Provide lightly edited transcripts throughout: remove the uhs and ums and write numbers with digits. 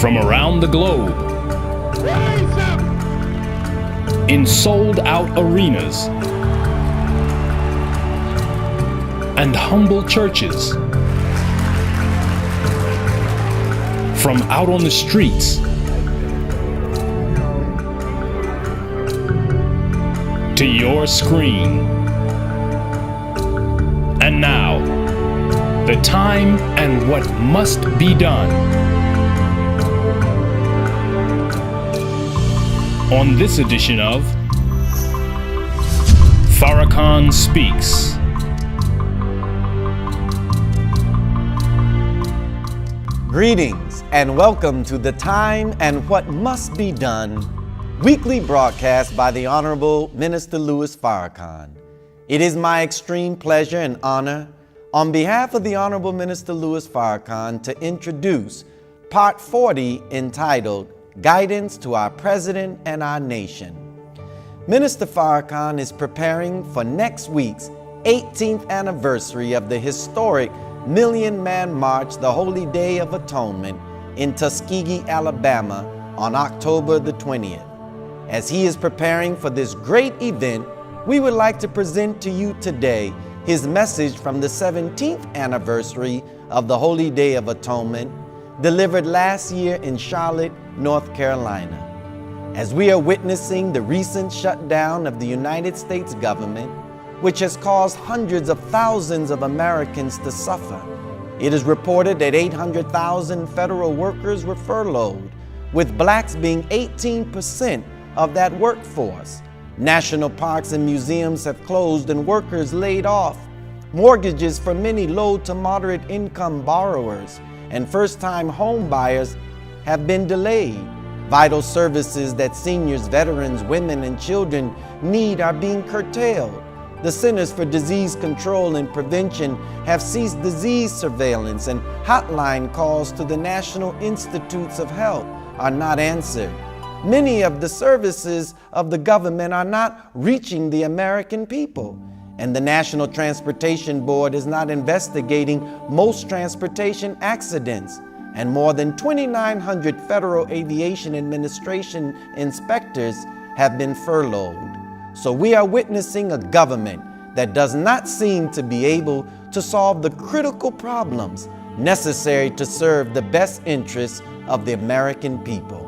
from around the globe, in sold-out arenas and humble churches, from out on the streets to your screen. And now, the time and what must be done. On this edition of Farrakhan Speaks. Greetings and welcome to the Time and What Must Be Done weekly broadcast by the Honorable Minister Louis Farrakhan. It is my extreme pleasure and honor on behalf of the Honorable Minister Louis Farrakhan to introduce Part 40 entitled Guidance to Our President and Our Nation. Minister Farrakhan is preparing for next week's 18th anniversary of the historic Million Man March, the Holy Day of Atonement, in Tuskegee, Alabama on October the 20th. As he is preparing for this great event, we would like to present to you today his message from the 17th anniversary of the Holy Day of Atonement, delivered last year in Charlotte, North Carolina. As we are witnessing the recent shutdown of the United States government, which has caused hundreds of thousands of Americans to suffer, it is reported that 800,000 federal workers were furloughed, with blacks being 18% of that workforce. National parks and museums have closed and workers laid off. Mortgages for many low to moderate income borrowers and first-time home buyers have been delayed. Vital services that seniors, veterans, women, and children need are being curtailed. The Centers for Disease Control and Prevention have ceased disease surveillance, and hotline calls to the National Institutes of Health are not answered. Many of the services of the government are not reaching the American people, and the National Transportation Board is not investigating most transportation accidents, and more than 2,900 Federal Aviation Administration inspectors have been furloughed. So we are witnessing a government that does not seem to be able to solve the critical problems necessary to serve the best interests of the American people.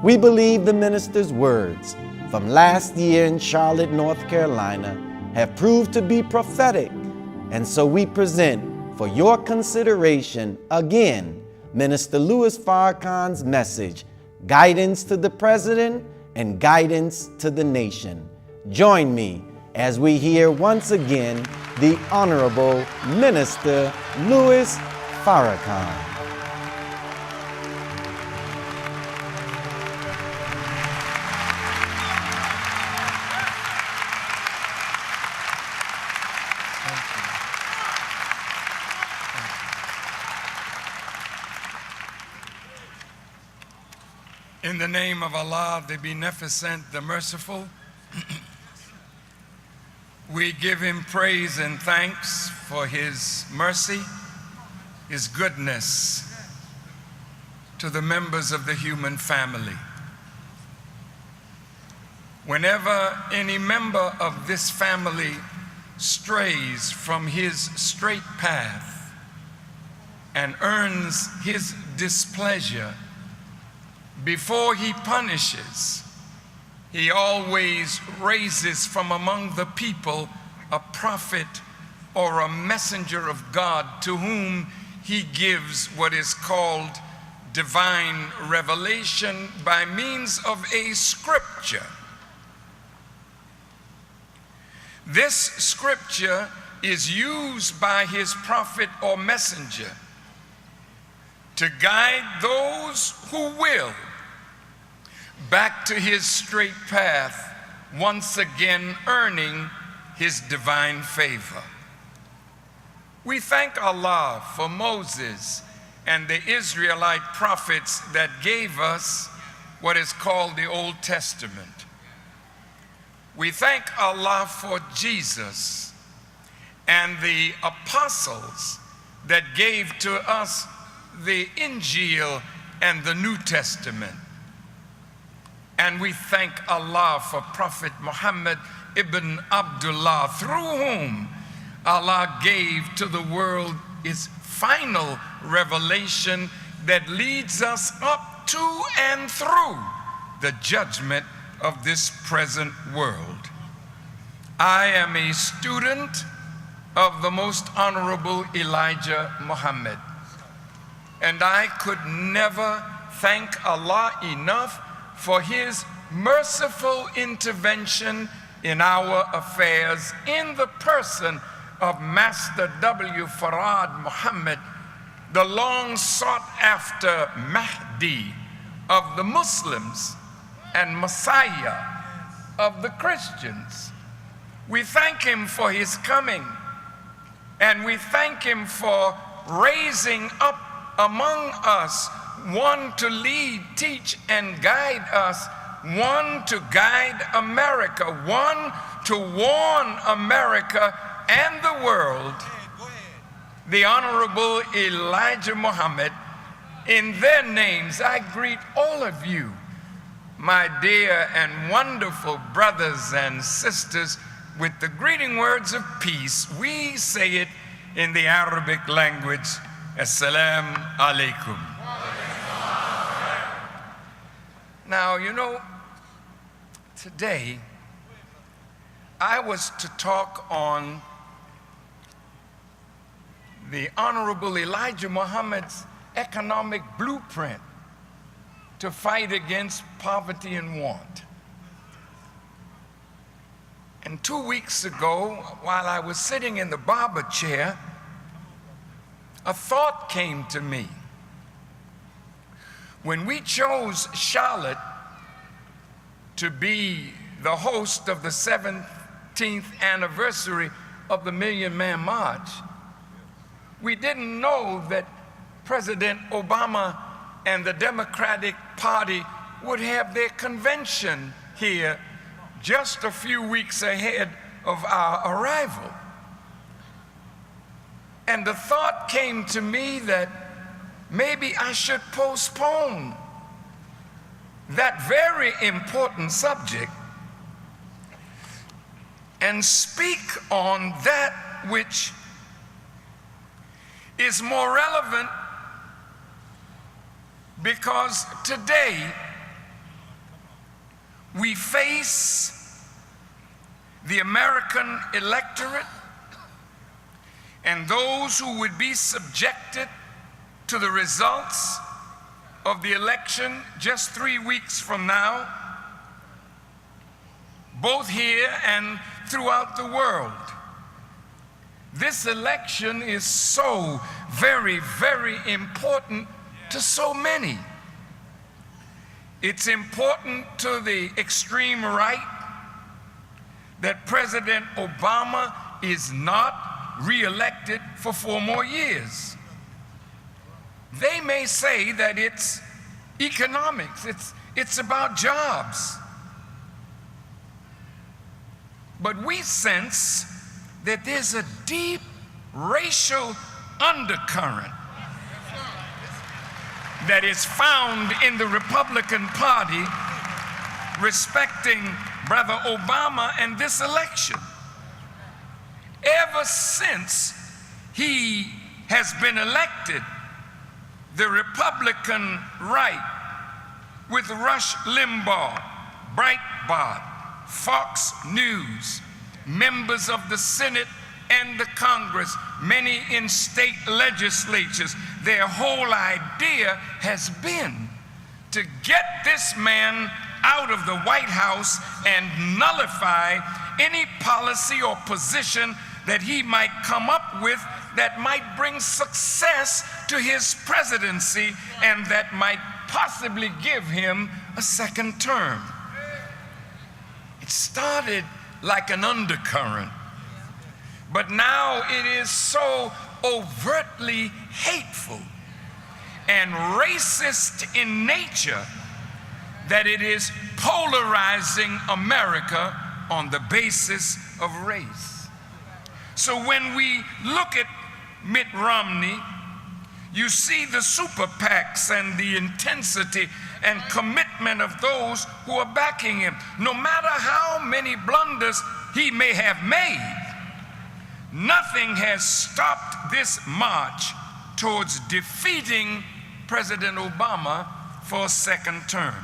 We believe the minister's words from last year in Charlotte, North Carolina, have proved to be prophetic, and so we present for your consideration again Minister Louis Farrakhan's message, Guidance to the President and Guidance to the Nation. Join me as we hear once again the Honorable Minister Louis Farrakhan. In the name of Allah, the Beneficent, the Merciful, we give Him praise and thanks for His mercy, His goodness to the members of the human family. Whenever any member of this family strays from His straight path and earns His displeasure, before He punishes, He always raises from among the people a prophet or a messenger of God to whom He gives what is called divine revelation by means of a scripture. This scripture is used by His prophet or messenger to guide those who will back to His straight path, once again earning His divine favor. We thank Allah for Moses and the Israelite prophets that gave us what is called the Old Testament. We thank Allah for Jesus and the apostles that gave to us the Injil and the New Testament. And we thank Allah for Prophet Muhammad ibn Abdullah, through whom Allah gave to the world his final revelation that leads us up to and through the judgment of this present world. I am a student of the Most Honorable Elijah Muhammad, and I could never thank Allah enough for his merciful intervention in our affairs in the person of Master W. Farad Muhammad, the long sought after Mahdi of the Muslims and Messiah of the Christians. We thank him for his coming, and we thank him for raising up among us one to lead, teach, and guide us, one to guide America, one to warn America and the world. The Honorable Elijah Muhammad, in their names, I greet all of you, my dear and wonderful brothers and sisters, with the greeting words of peace. We say it in the Arabic language, Assalamu alaikum. Now, you know, today I was to talk on the Honorable Elijah Muhammad's economic blueprint to fight against poverty and want. And 2 weeks ago, while I was sitting in the barber chair, a thought came to me. When we chose Charlotte to be the host of the 17th anniversary of the Million Man March, we didn't know that President Obama and the Democratic Party would have their convention here just a few weeks ahead of our arrival. And the thought came to me that maybe I should postpone that very important subject and speak on that which is more relevant, because today we face the American electorate and those who would be subjected to the results of the election just 3 weeks from now, both here and throughout the world. This election is so very, very important to so many. It's important to the extreme right that President Obama is not re-elected for 4 more years. They may say that it's economics, it's about jobs. But we sense that there's a deep racial undercurrent that is found in the Republican Party respecting Brother Obama and this election. Ever since he has been elected, the Republican right, with Rush Limbaugh, Breitbart, Fox News, members of the Senate and the Congress, many in state legislatures, their whole idea has been to get this man out of the White House and nullify any policy or position that he might come up with that might bring success to his presidency and that might possibly give him a second term. It started like an undercurrent, but now it is so overtly hateful and racist in nature that it is polarizing America on the basis of race. So when we look at Mitt Romney, You see the super PACs and the intensity and commitment of those who are backing him. No matter how many blunders he may have made, nothing has stopped this march towards defeating President Obama for a second term.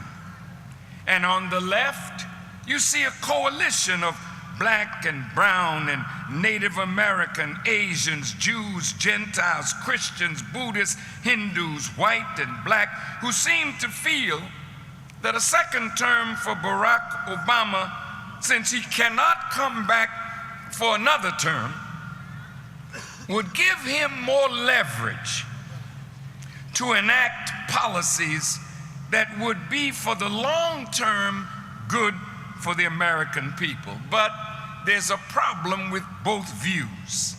And on the left, you see a coalition of black and brown and Native American, Asians, Jews, Gentiles, Christians, Buddhists, Hindus, white and black, who seem to feel that a second term for Barack Obama, since he cannot come back for another term, would give him more leverage to enact policies that would be for the long-term good for the American people. But there's a problem with both views.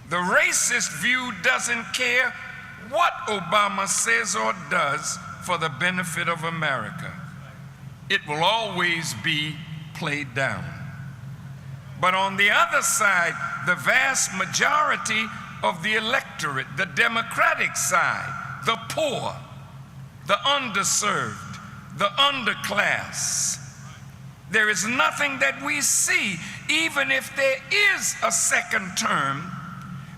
The racist view doesn't care what Obama says or does for the benefit of America. It will always be played down. But on the other side, the vast majority of the electorate, the Democratic side, the poor, the underserved, the underclass, there is nothing that we see, even if there is a second term,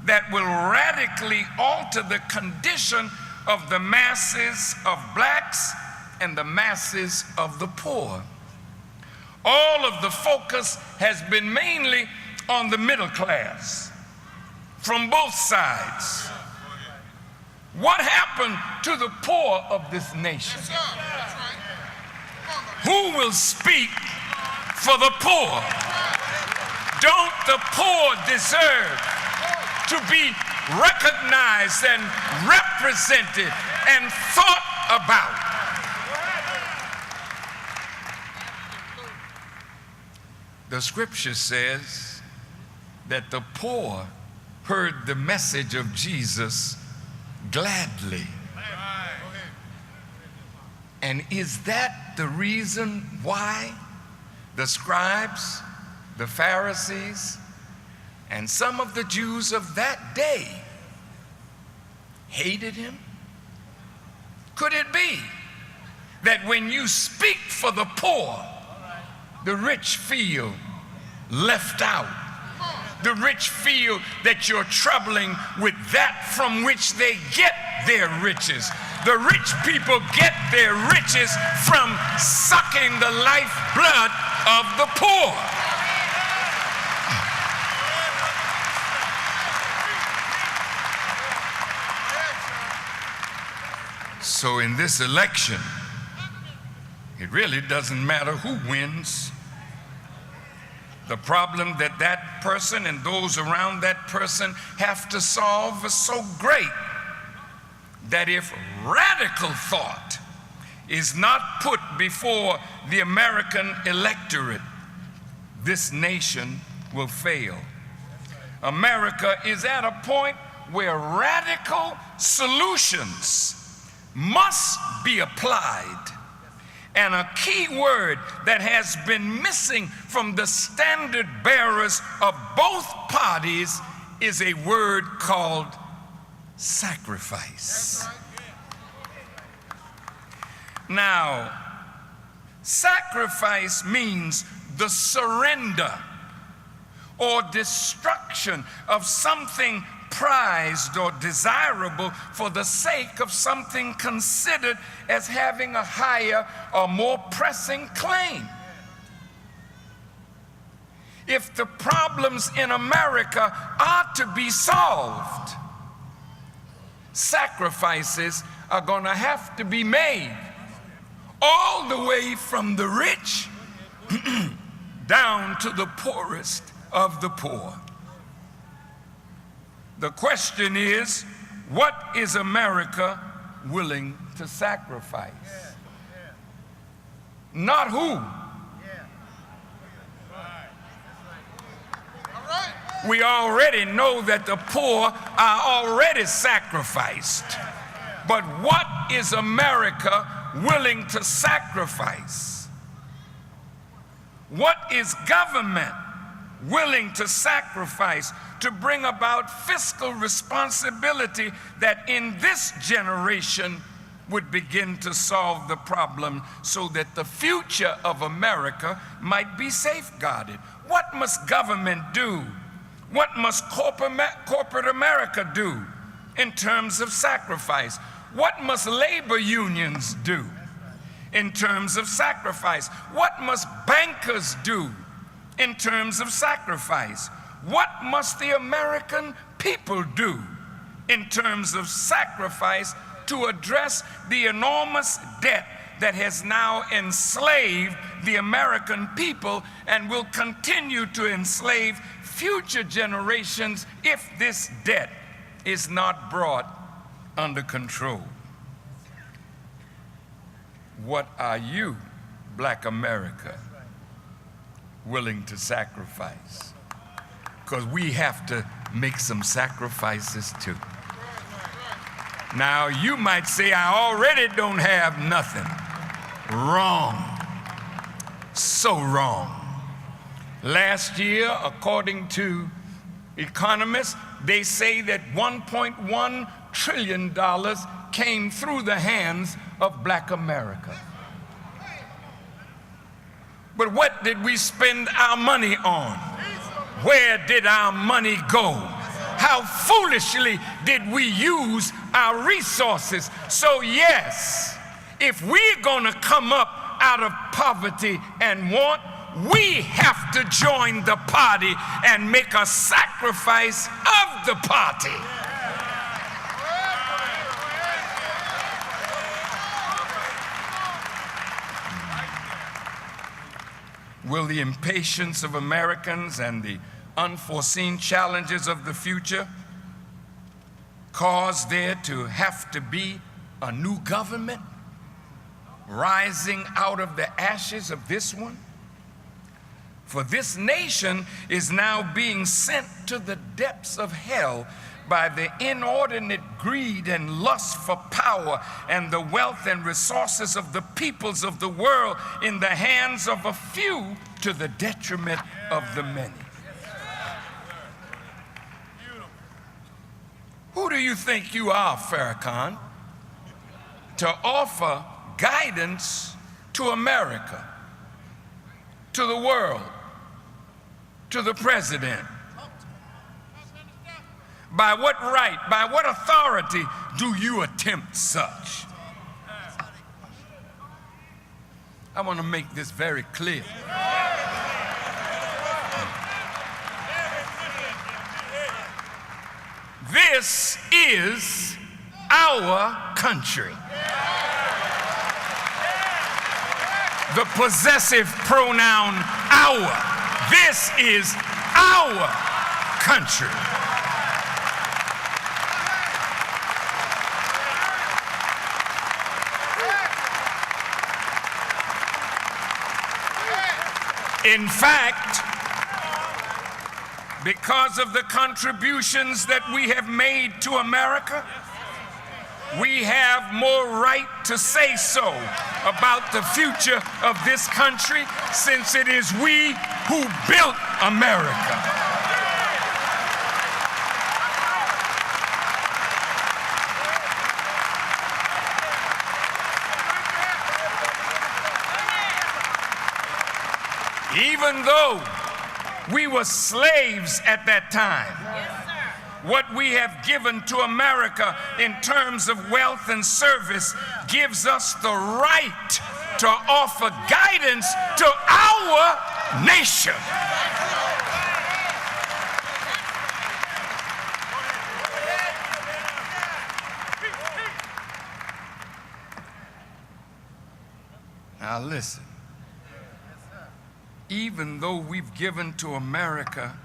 that will radically alter the condition of the masses of blacks and the masses of the poor. All of the focus has been mainly on the middle class from both sides. What happened to the poor of this nation? Who will speak for the poor? Don't the poor deserve to be recognized and represented and thought about? The scripture says that the poor heard the message of Jesus gladly. And is that the reason why the scribes, the Pharisees, and some of the Jews of that day hated him? Could it be that when you speak for the poor, the rich feel left out? The rich feel that you're troubling with that from which they get their riches. The rich people get their riches from sucking the lifeblood of the poor. So in this election, it really doesn't matter who wins. The problem that that person and those around that person have to solve is so great that if radical thought is not put before the American electorate, this nation will fail. America is at a point where radical solutions must be applied. And a key word that has been missing from the standard bearers of both parties is a word called sacrifice. Now, sacrifice means the surrender or destruction of something prized or desirable for the sake of something considered as having a higher or more pressing claim. If the problems in America are to be solved, sacrifices are going to have to be made, all the way from the rich down to the poorest of the poor. The question is, what is America willing to sacrifice? Not who. We already know that the poor are already sacrificed. But what is America willing to sacrifice? What is government willing to sacrifice to bring about fiscal responsibility that in this generation would begin to solve the problem so that the future of America might be safeguarded. What must government do? What must corporate America do in terms of sacrifice? What must labor unions do in terms of sacrifice? What must bankers do in terms of sacrifice? What must the American people do in terms of sacrifice to address the enormous debt that has now enslaved the American people and will continue to enslave future generations if this debt is not brought under control? What are you, Black America, willing to sacrifice? Because we have to make some sacrifices too. Now, you might say, I already don't have nothing. Wrong. So wrong. Last year, according to economists, they say that $1.1 trillion came through the hands of Black America. But what did we spend our money on? Where did our money go? How foolishly did we use our resources? So yes, if we're gonna come up out of poverty and want, we have to join the party and make a sacrifice of the party. Will the impatience of Americans and the unforeseen challenges of the future cause there to have to be a new government rising out of the ashes of this one? For this nation is now being sent to the depths of hell by the inordinate greed and lust for power and the wealth and resources of the peoples of the world in the hands of a few to the detriment of the many. Who do you think you are, Farrakhan, to offer guidance to America, to the world, to the president? By what right, by what authority do you attempt such? I want to make this very clear. This is our country. The possessive pronoun our. This is our country. In fact, because of the contributions that we have made to America, we have more right to say so about the future of this country, since it is we who built America. Even though we were slaves at that time, what we have given to America in terms of wealth and service gives us the right to offer guidance to our nation. Now listen. Even though we've given to America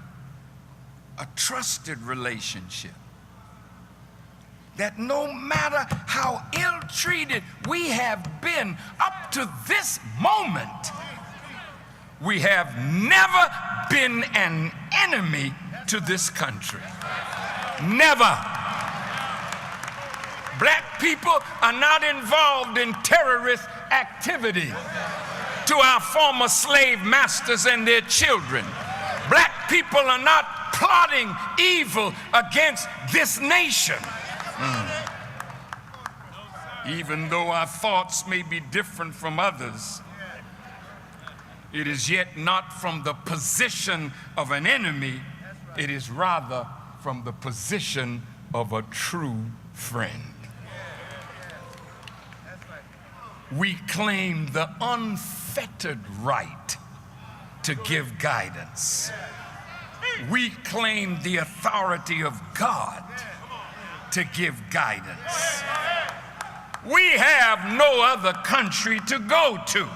a trusted relationship, that no matter how ill-treated we have been up to this moment, we have never been an enemy to this country. Never. Black people are not involved in terrorist activity to our former slave masters and their children. Black people are not plotting evil against this nation. Even though our thoughts may be different from others, it is yet not from the position of an enemy, it is rather from the position of a true friend. We claim the unfettered right to give guidance. We claim the authority of God to give guidance. We have no other country to go to.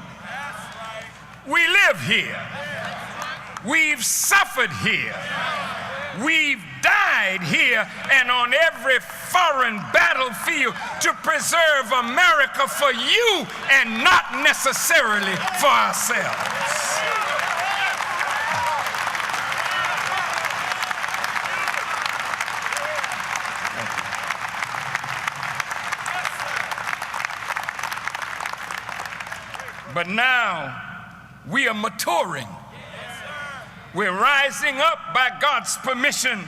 We live here. We've suffered here. We've died here and on every foreign battlefield to preserve America for you and not necessarily for ourselves. But now we are maturing. We're rising up by God's permission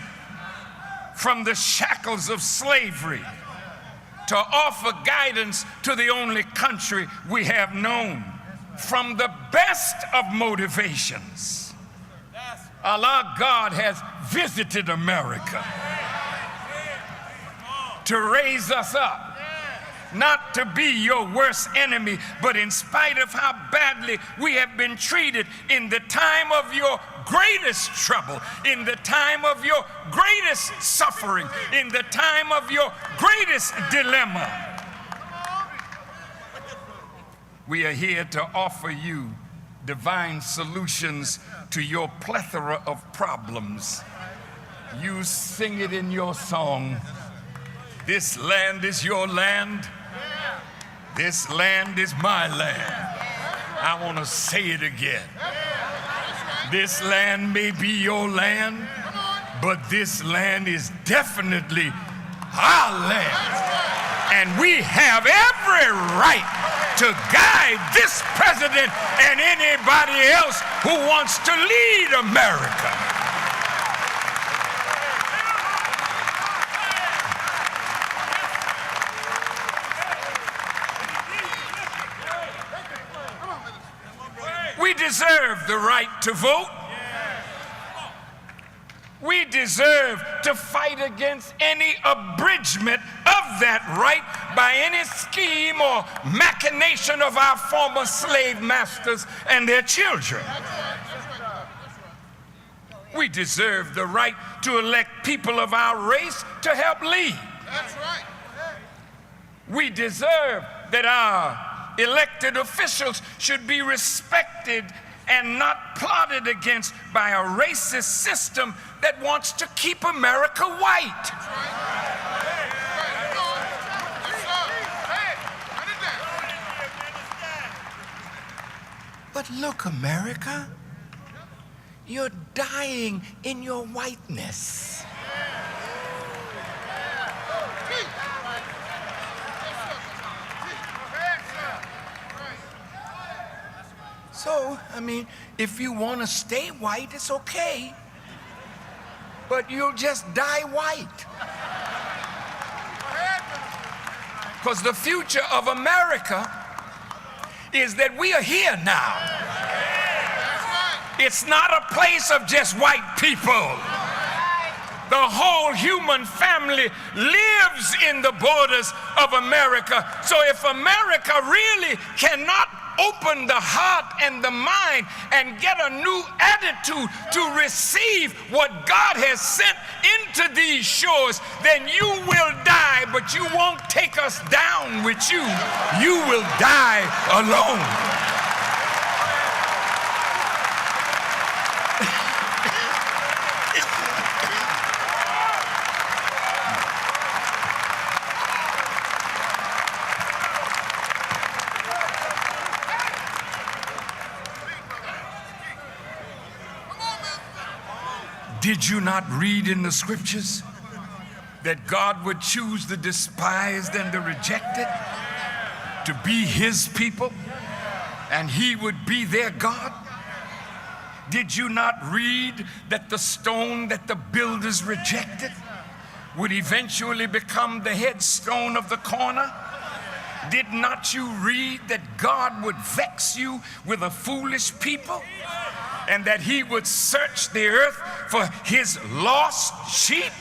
from the shackles of slavery to offer guidance to the only country we have known. From the best of motivations, Allah God has visited America to raise us up. Not to be your worst enemy, but in spite of how badly we have been treated in the time of your greatest trouble, in the time of your greatest suffering, in the time of your greatest dilemma, we are here to offer you divine solutions to your plethora of problems. You sing it in your song. This land is your land. This land is my land. I want to say it again. This land may be your land, but this land is definitely our land. And we have every right to guide this president and anybody else who wants to lead America. We deserve the right to vote. We deserve to fight against any abridgment of that right by any scheme or machination of our former slave masters and their children. We deserve the right to elect people of our race to help lead. We deserve that our elected officials should be respected and not plotted against by a racist system that wants to keep America white. But look, America, you're dying in your whiteness. So, I mean, if you want to stay white, it's okay. But you'll just die white. Because the future of America is that we are here now. It's not a place of just white people. The whole human family lives in the borders of America. So if America really cannot open the heart and the mind and get a new attitude to receive what God has sent into these shores, then you will die, but you won't take us down with you. You will die alone. Did you not read in the scriptures that God would choose the despised and the rejected to be his people, and he would be their God? Did you not read that the stone that the builders rejected would eventually become the headstone of the corner? Did not you read that God would vex you with a foolish people, and that he would search the earth for his lost sheep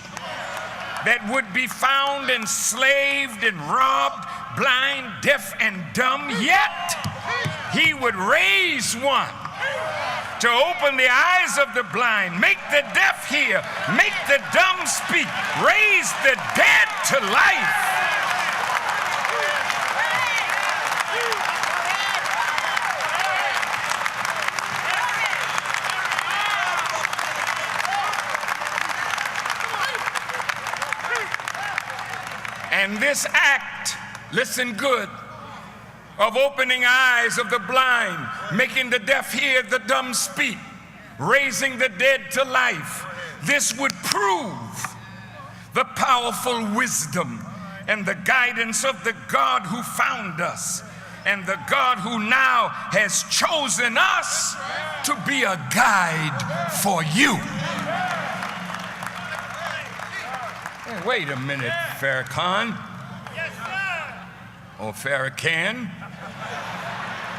that would be found enslaved and robbed, blind, deaf, and dumb? Yet he would raise one to open the eyes of the blind, make the deaf hear, make the dumb speak, raise the dead to life. And this act, listen good, of opening eyes of the blind, making the deaf hear, the dumb speak, raising the dead to life, this would prove the powerful wisdom and the guidance of the God who found us, and the God who now has chosen us to be a guide for you. Hey, wait a minute, Farrakhan, or Farrakhan,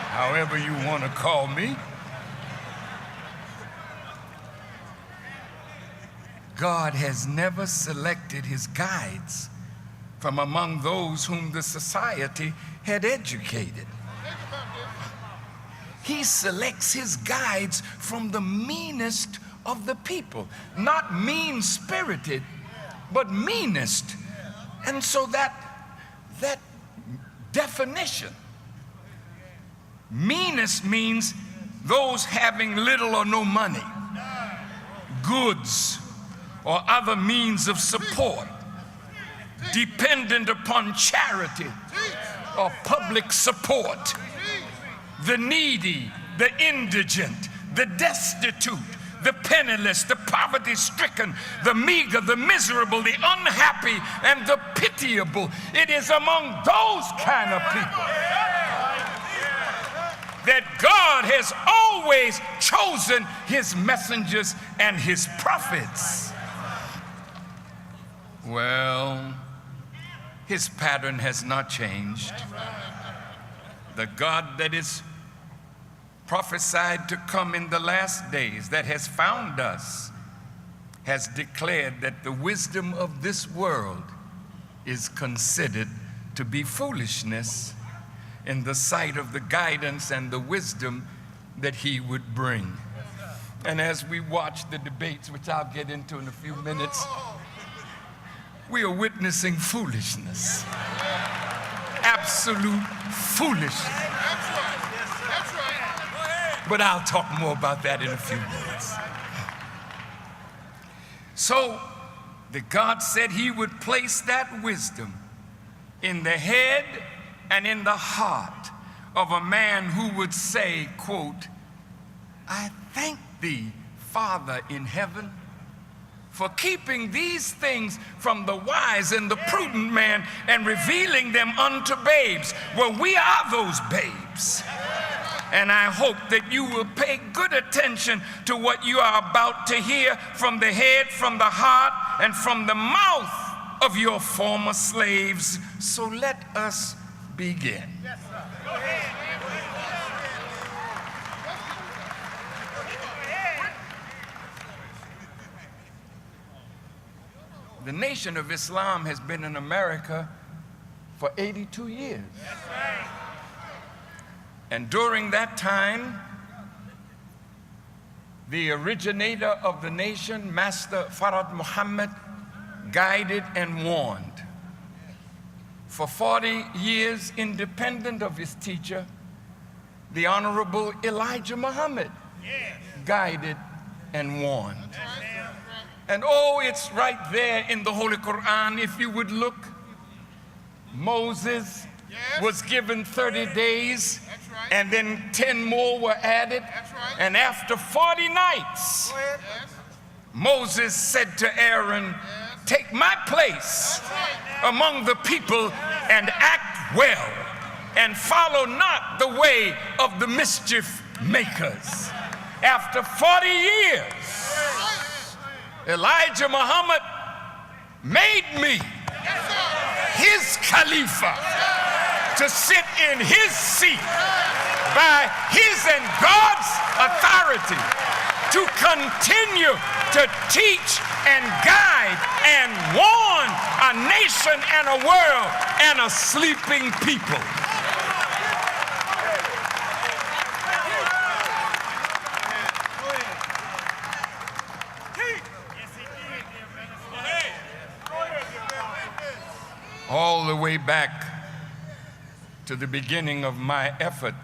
however you want to call me. God has never selected his guides from among those whom the society had educated. He selects his guides from the meanest of the people, not mean-spirited, but meanest. And so that definition, meanest, means those having little or no money, goods, or other means of support, dependent upon charity or public support, the needy, the indigent, the destitute, the penniless, the poverty-stricken, the meager, the miserable, the unhappy, and the pitiable. It is among those kind of people that God has always chosen his messengers and his prophets. Well, his pattern has not changed. The God that is prophesied to come in the last days, that has found us, has declared that the wisdom of this world is considered to be foolishness in the sight of the guidance and the wisdom that he would bring. And as we watch the debates, which I'll get into in a few minutes, we are witnessing foolishness. Absolute foolishness. But I'll talk more about that in a few minutes. So, the God said he would place that wisdom in the head and in the heart of a man who would say, quote, "I thank thee, Father in heaven, for keeping these things from the wise and the prudent man and revealing them unto babes." Well, we are those babes. And I hope that you will pay good attention to what you are about to hear from the head, from the heart, and from the mouth of your former slaves. So let us begin. Yes, sir. Go ahead. The Nation of Islam has been in America for 82 years. That's right. And during that time, the originator of the nation, Master Farad Muhammad, guided and warned. For 40 years, independent of his teacher, the Honorable Elijah Muhammad guided and warned. And oh, it's right there in the Holy Quran, if you would look. Moses was given 30 days, and then 10 more were added. And after 40 nights, Moses said to Aaron, "Take my place among the people and act well, and follow not the way of the mischief makers." after 40 years, Elijah Muhammad made me his Khalifa to sit in his seat by his and God's authority to continue to teach and guide and warn a nation and a world and a sleeping people. All the way back to the beginning of my effort,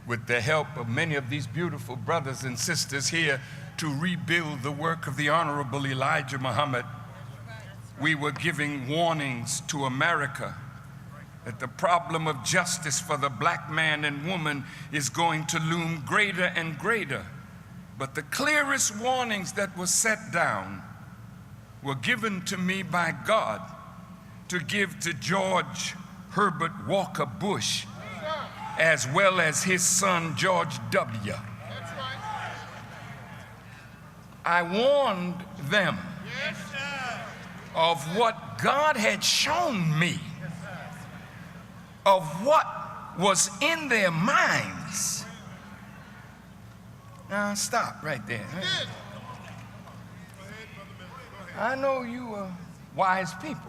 with the help of many of these beautiful brothers and sisters here, to rebuild the work of the Honorable Elijah Muhammad, we were giving warnings to America that the problem of justice for the black man and woman is going to loom greater and greater. But the clearest warnings that were set down were given to me by God to give to George Herbert Walker Bush, as well as his son George W. I warned them of what God had shown me, of what was in their minds. Now stop right there. I know you are wise people,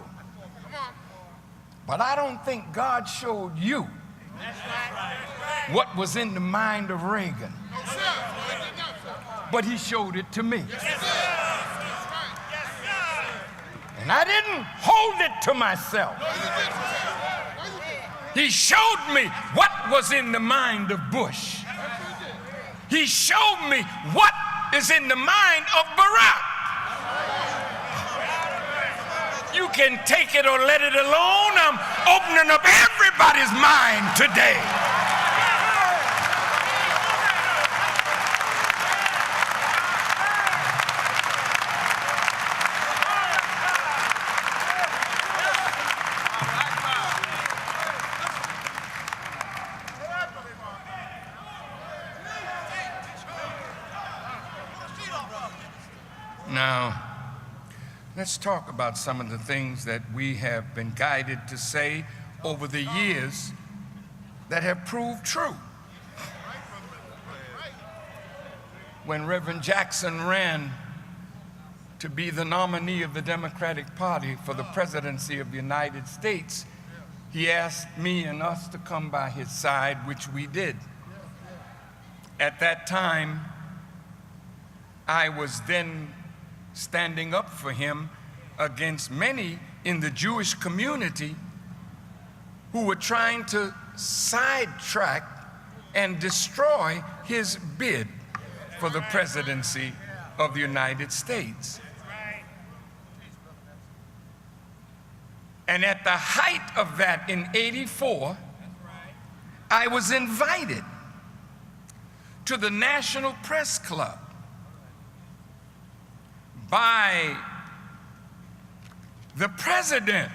but I don't think God showed you what was in the mind of Reagan. But he showed it to me. And I didn't hold it to myself. He showed me what was in the mind of Bush. He showed me what is in the mind of Barack. You can take it or let it alone. I'm opening up everybody's mind today. Now, let's talk about some of the things that we have been guided to say over the years that have proved true. When Reverend Jackson ran to be the nominee of the Democratic Party for the presidency of the United States, he asked me and us to come by his side, which we did. At that time, I was then standing up for him against many in the Jewish community who were trying to sidetrack and destroy his bid for the presidency of the United States. And at the height of that in '84, I was invited to the National Press Club by the president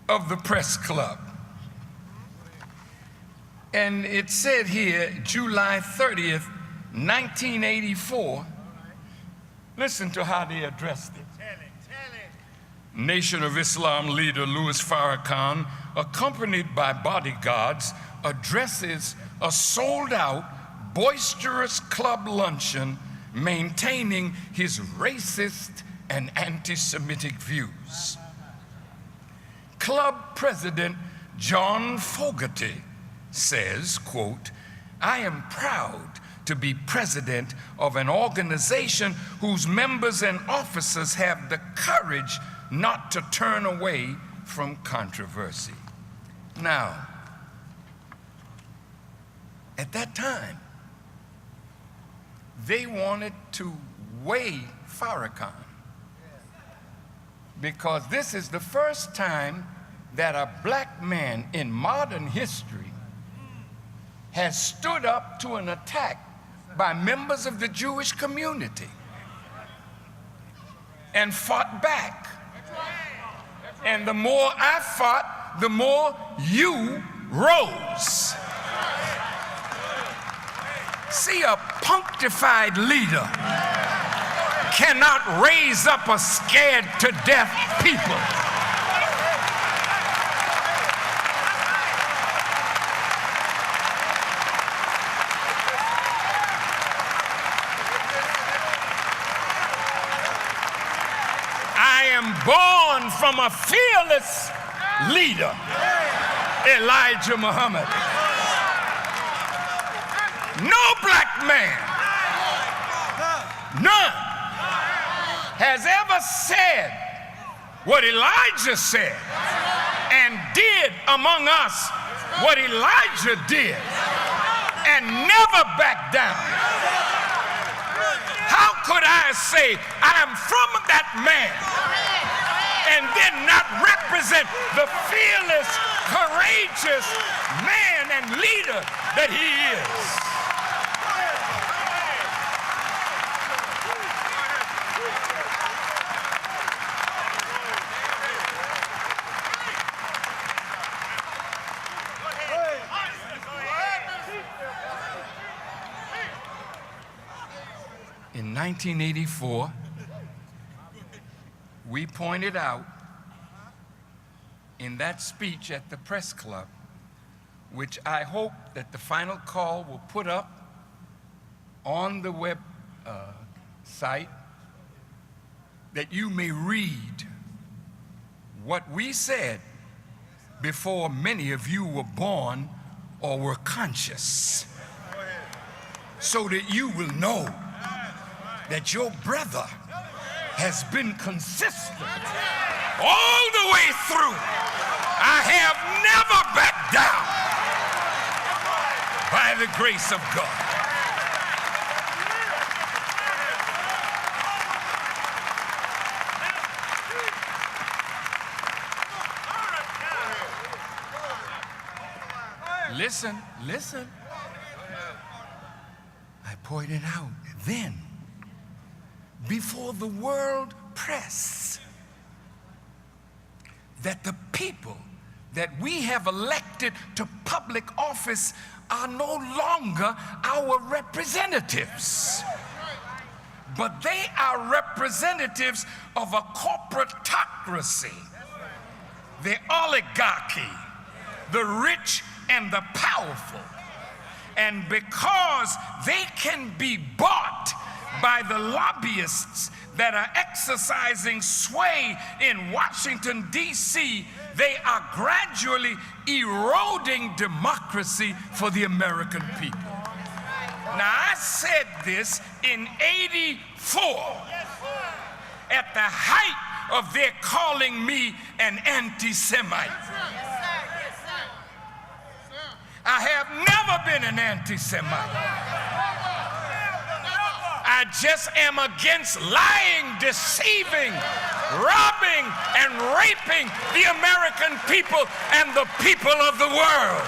of the press club. And it said here, July 30th, 1984, listen to how they addressed it. Nation of Islam leader Louis Farrakhan, accompanied by bodyguards, addresses a sold-out, boisterous club luncheon maintaining his racist and anti-Semitic views. Club President John Fogerty says, quote, "I am proud to be president of an organization whose members and officers have the courage not to turn away from controversy." Now, at that time, they wanted to weigh Farrakhan because this is the first time that a black man in modern history has stood up to an attack by members of the Jewish community and fought back. And the more I fought, the more you rose. See, a punctified leader cannot raise up a scared to death people. I am born from a fearless leader, Elijah Muhammad. No black man, none, has ever said what Elijah said and did among us what Elijah did and never backed down. How could I say I am from that man and then not represent the fearless, courageous man and leader that he is? In 1984, we pointed out in that speech at the press club, which I hope that the final call will put up on the web site, that you may read what we said before many of you were born or were conscious, so that you will know that your brother has been consistent all the way through. I have never backed down by the grace of God. Listen. I pointed out then, before the world press, that the people that we have elected to public office are no longer our representatives, but they are representatives of a corporatocracy, the oligarchy, the rich and the powerful. And because they can be bought by the lobbyists that are exercising sway in Washington, D.C., they are gradually eroding democracy for the American people. Now, I said this in '84, at the height of their calling me an anti-Semite. I have never been an anti-Semite. I just am against lying, deceiving, robbing, and raping the American people and the people of the world.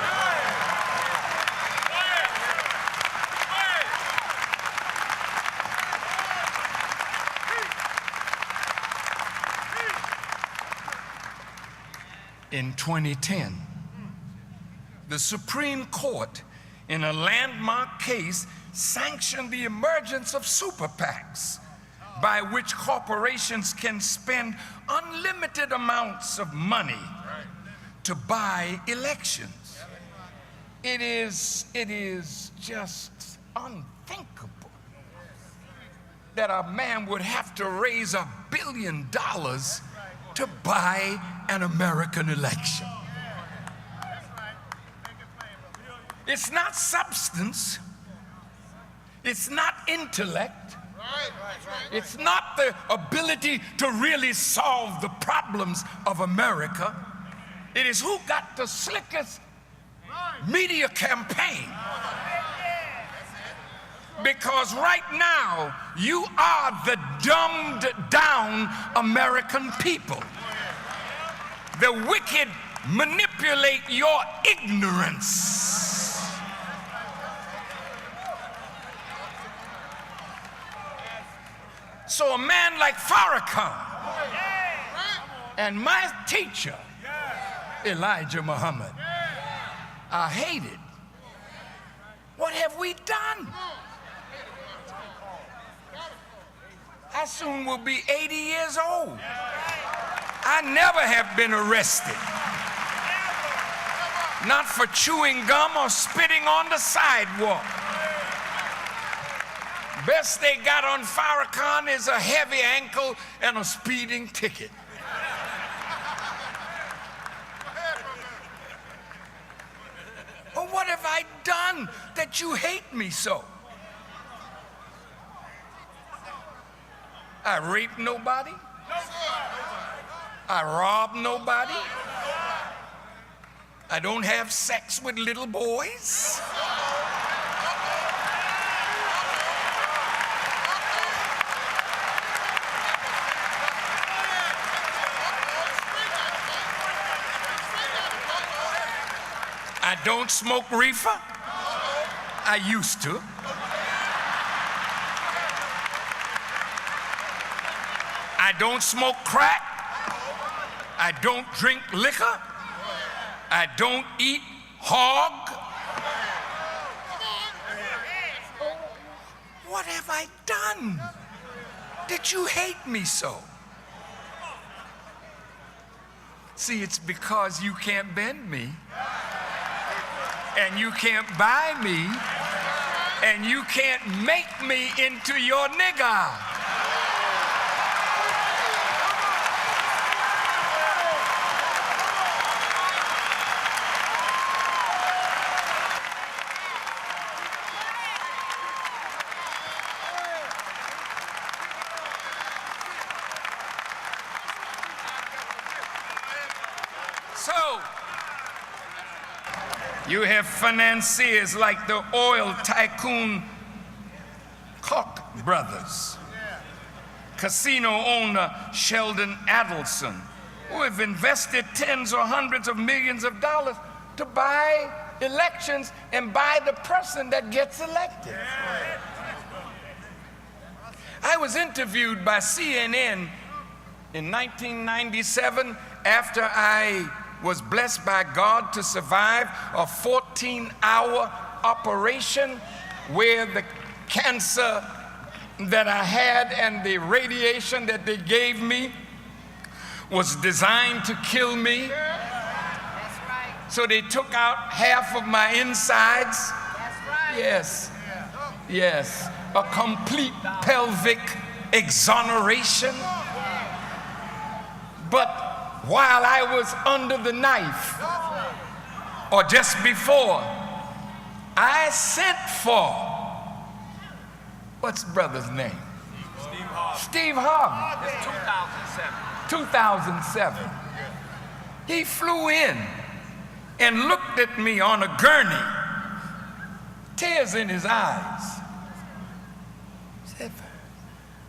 In 2010, the Supreme Court, in a landmark case, sanctioned the emergence of super PACs, by which corporations can spend unlimited amounts of money to buy elections. It is just unthinkable that a man would have to raise $1 billion to buy an American election. It's not substance. It's not intellect. It's not the ability to really solve the problems of America. It is who got the slickest media campaign. Because right now, you are the dumbed down American people. The wicked manipulate your ignorance. So a man like Farrakhan and my teacher, Elijah Muhammad, are hated. What have we done? I soon will be 80 years old. I never have been arrested. Not for chewing gum or spitting on the sidewalk. Best they got on Farrakhan is a heavy ankle and a speeding ticket. Well, what have I done that you hate me so? I raped nobody. I robbed nobody. I don't have sex with little boys. I don't smoke reefer. I used to. I don't smoke crack. I don't drink liquor. I don't eat hog. What have I done that you hate me so? See, it's because you can't bend me, and you can't buy me, and you can't make me into your nigger. So, you have financiers like the oil tycoon Koch brothers, casino owner Sheldon Adelson, who have invested tens or hundreds of millions of dollars to buy elections and buy the person that gets elected. I was interviewed by CNN in 1997 after I was blessed by God to survive a 14-hour operation where the cancer that I had and the radiation that they gave me was designed to kill me. That's right. So they took out half of my insides. That's right. Yes, yes, a complete pelvic exoneration. But while I was under the knife, or just before, I sent for, what's brother's name? Steve Harvey. It's 2007. 2007. He flew in and looked at me on a gurney, tears in his eyes.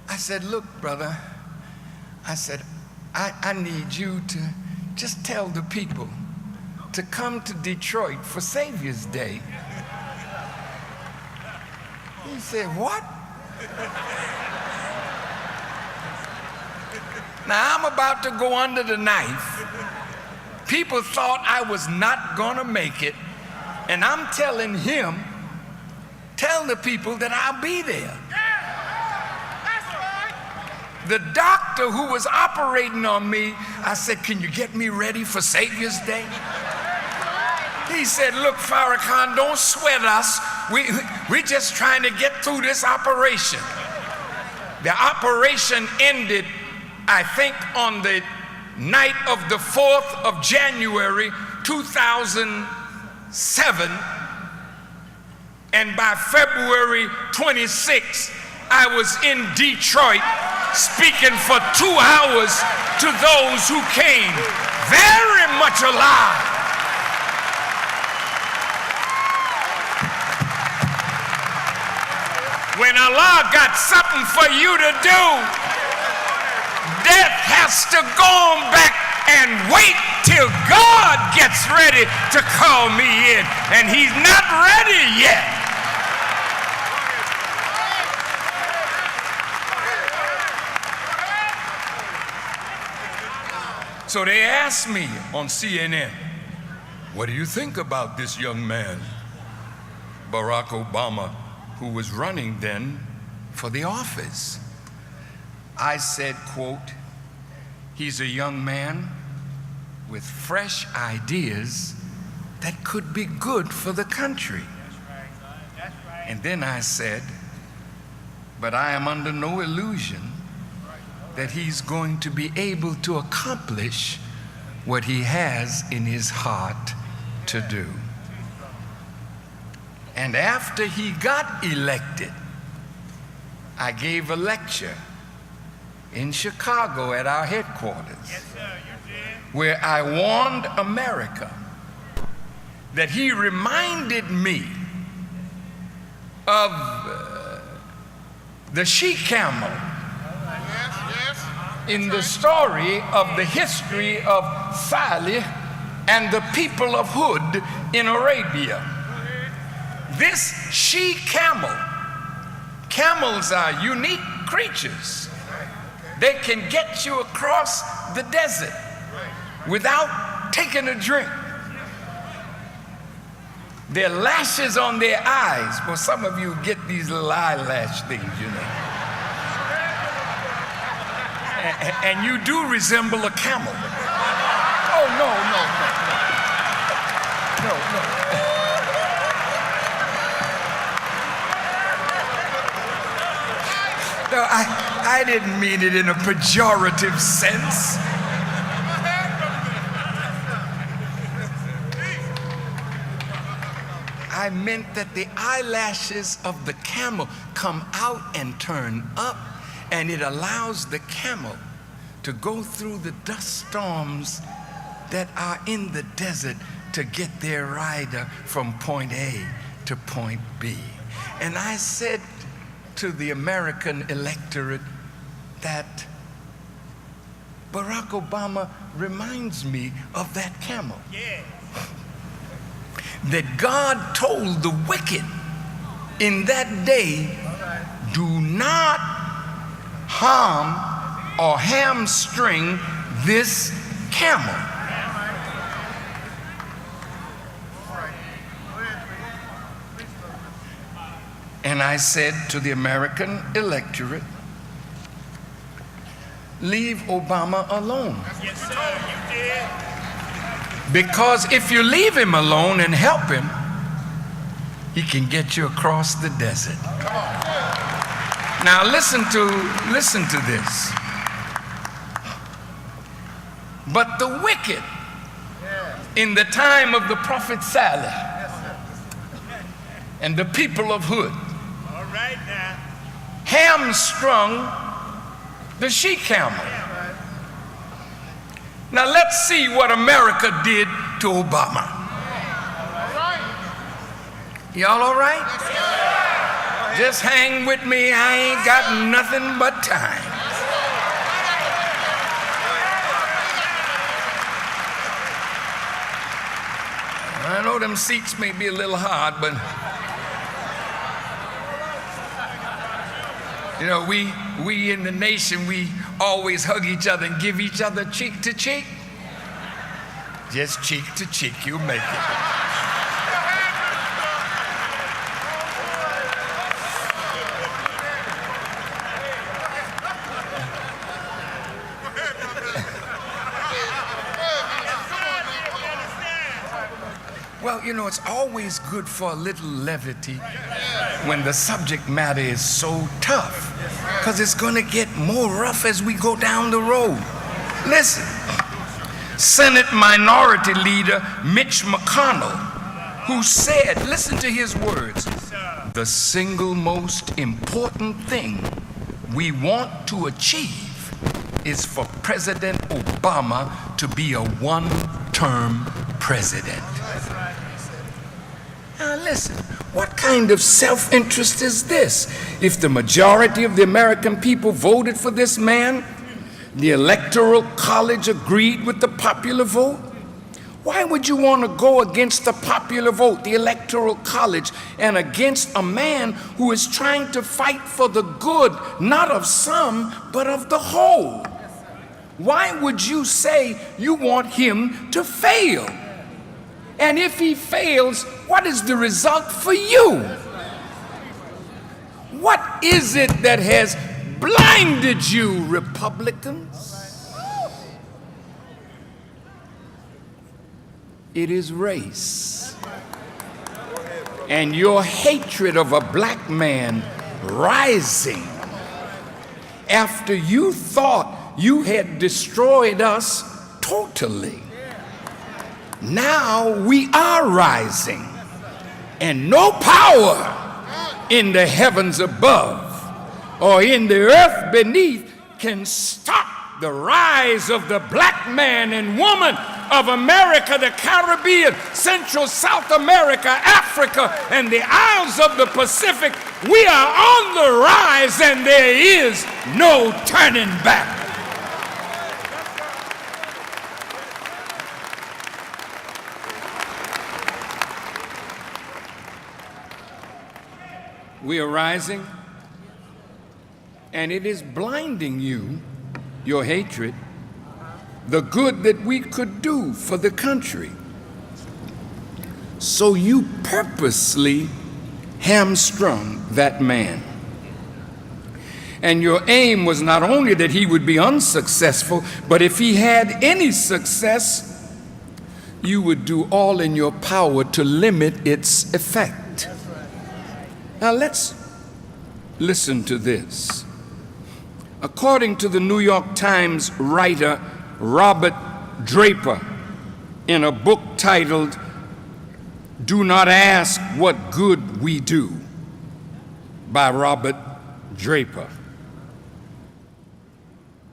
I said, look, brother, I said, I need you to just tell the people to come to Detroit for Savior's Day. He said, what? Now I'm about to go under the knife. People thought I was not gonna make it, and I'm telling him, tell the people that I'll be there. The doctor who was operating on me, I said, can you get me ready for Savior's Day? He said, look, Farrakhan, don't sweat us. We're just trying to get through this operation. The operation ended, I think, on the night of the 4th of January, 2007. And by February 26th, I was in Detroit speaking for 2 hours to those who came, very much alive. When Allah got something for you to do, death has to go on back and wait till God gets ready to call me in, and he's not ready yet. So they asked me on CNN, what do you think about this young man, Barack Obama, who was running then for the office? I said, quote, he's a young man with fresh ideas that could be good for the country. And then I said, but I am under no illusion that he's going to be able to accomplish what he has in his heart to do. And after he got elected, I gave a lecture in Chicago at our headquarters, where I warned America that he reminded me of the she-camel in the story of the history of Salih and the people of Hud in Arabia. This she-camel, camels are unique creatures. They can get you across the desert without taking a drink. Their lashes on their eyes. Well, some of you get these little eyelash things, you know. And you do resemble a camel. Oh, no. No, I didn't mean it in a pejorative sense. I meant that the eyelashes of the camel come out and turn up, and it allows the camel to go through the dust storms that are in the desert to get their rider from point A to point B. And I said to the American electorate that Barack Obama reminds me of that camel. Yeah. That God told the wicked in that day, do not harm or hamstring this camel. And I said to the American electorate, leave Obama alone. Yes, sir, you did. Because if you leave him alone and help him, he can get you across the desert. Now listen to this. But the wicked in the time of the prophet Salih and the people of Hud hamstrung the she-camel. Now let's see what America did to Obama. Y'all all right? Just hang with me. I ain't got nothing but time. I know them seats may be a little hard, but you know, we in the nation, we always hug each other and give each other cheek to cheek. Just cheek to cheek, you'll make it. Well, you know, it's always good for a little levity when the subject matter is so tough, because it's going to get more rough as we go down the road. Listen, Senate Minority Leader Mitch McConnell, who said, listen to his words, the single most important thing we want to achieve is for President Obama to be a one-term president. Now listen, what kind of self-interest is this? If the majority of the American people voted for this man, the Electoral College agreed with the popular vote, why would you want to go against the popular vote, the Electoral College, and against a man who is trying to fight for the good, not of some, but of the whole? Why would you say you want him to fail? And if he fails, what is the result for you? What is it that has blinded you, Republicans. It is race. And your hatred of a black man rising after you thought you had destroyed us totally. Now we are rising, and no power in the heavens above or in the earth beneath can stop the rise of the black man and woman of America, the Caribbean, Central South America, Africa, and the isles of the Pacific. We are on the rise, and there is no turning back. We are rising, and it is blinding you, your hatred, the good that we could do for the country. So you purposely hamstrung that man. And your aim was not only that he would be unsuccessful, but if he had any success, you would do all in your power to limit its effect. Now let's listen to this. According to the New York Times writer Robert Draper, in a book titled "Do Not Ask What Good We Do" by Robert Draper,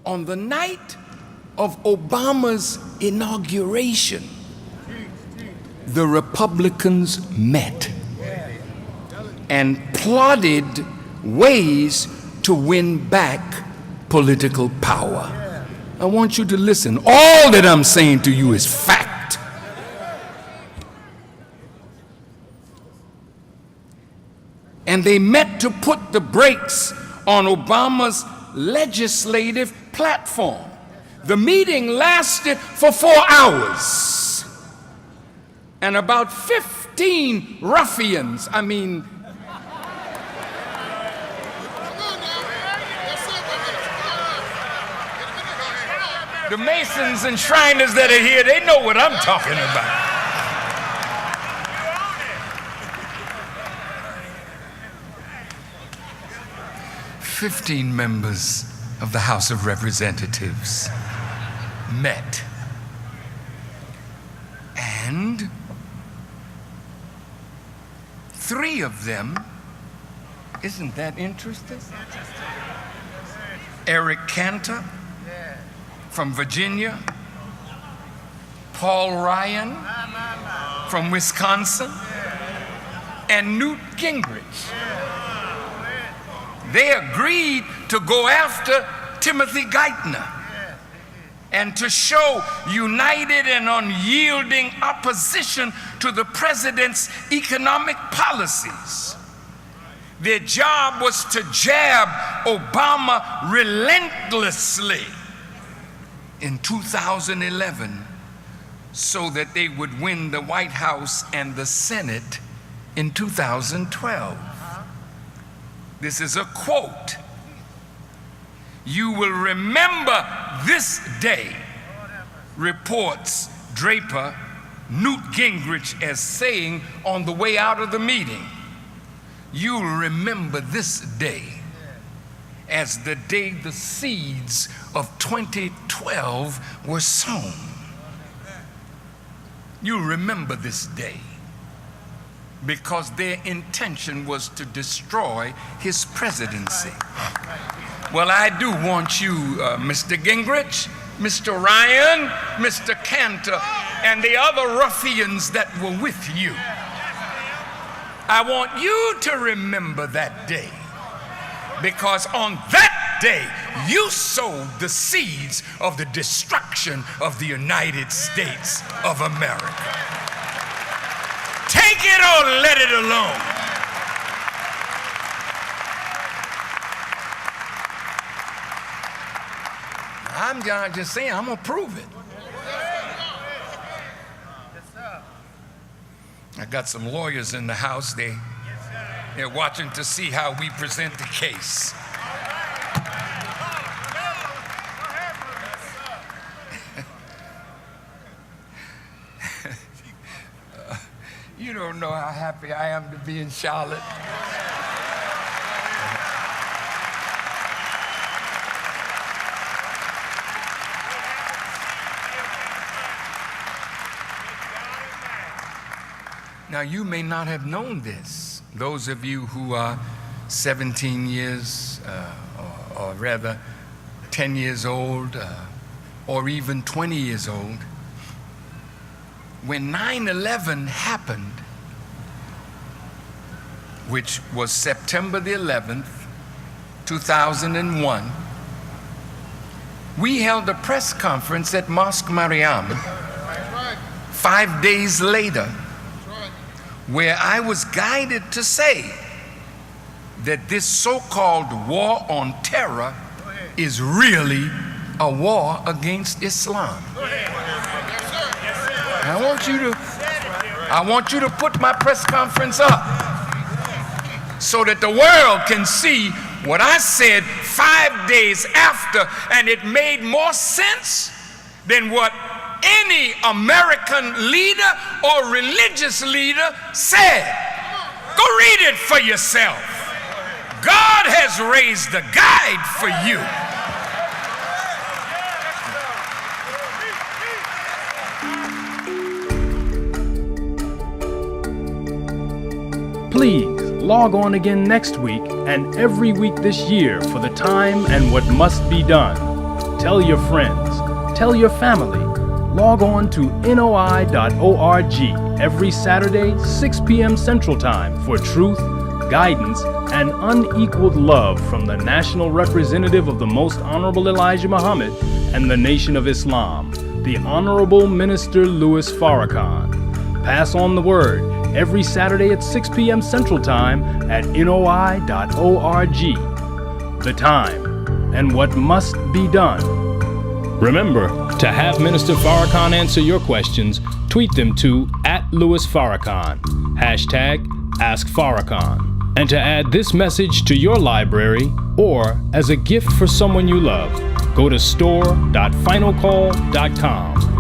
on the night of Obama's inauguration, the Republicans met and plotted ways to win back political power. I want you to listen. All that I'm saying to you is fact. And they met to put the brakes on Obama's legislative platform. The meeting lasted for 4 hours. And about 15 ruffians, the Masons and Shriners that are here, they know what I'm talking about. 15 members of the House of Representatives met, and 3 of them, isn't that interesting? Eric Cantor from Virginia, Paul Ryan from Wisconsin, and Newt Gingrich. They agreed to go after Timothy Geithner and to show united and unyielding opposition to the president's economic policies. Their job was to jab Obama relentlessly in 2011 so that they would win the White House and the Senate in 2012. This is a quote. "You will remember this day," reports Draper Newt Gingrich as saying on the way out of the meeting. "You'll remember this day as the day the seeds of 2012 were sown. You'll remember this day," because their intention was to destroy his presidency. Well, I do want you, Mr. Gingrich, Mr. Ryan, Mr. Cantor, and the other ruffians that were with you, I want you to remember that day, because on that day, you sowed the seeds of the destruction of the United States of America. Take it or let it alone. I'm just saying, I'm gonna prove it. I got some lawyers in the house. They're watching to see how we present the case. You don't know how happy I am to be in Charlotte. Now, you may not have known this. Those of you who are 17 years, or rather 10 years old, or even 20 years old, when 9/11 happened, which was September the 11th, 2001, we held a press conference at Mosque Mariam 5 days later, where I was guided to say that this so-called war on terror is really a war against Islam. I want you to put my press conference up so that the world can see what I said 5 days after, and it made more sense than what any American leader or religious leader said. Go read it for yourself. God has raised a guide for you. Please log on again next week and every week this year for the time and what must be done. Tell your friends, tell your family. Log on to noi.org every Saturday, 6 p.m. Central Time for truth, guidance, and unequaled love from the national representative of the Most Honorable Elijah Muhammad and the Nation of Islam, the Honorable Minister Louis Farrakhan. Pass on the word every Saturday at 6 p.m. Central Time at noi.org. The time and what must be done. Remember, to have Minister Farrakhan answer your questions, tweet them to @LouisFarrakhan, #AskFarrakhan. And to add this message to your library or as a gift for someone you love, go to store.finalcall.com.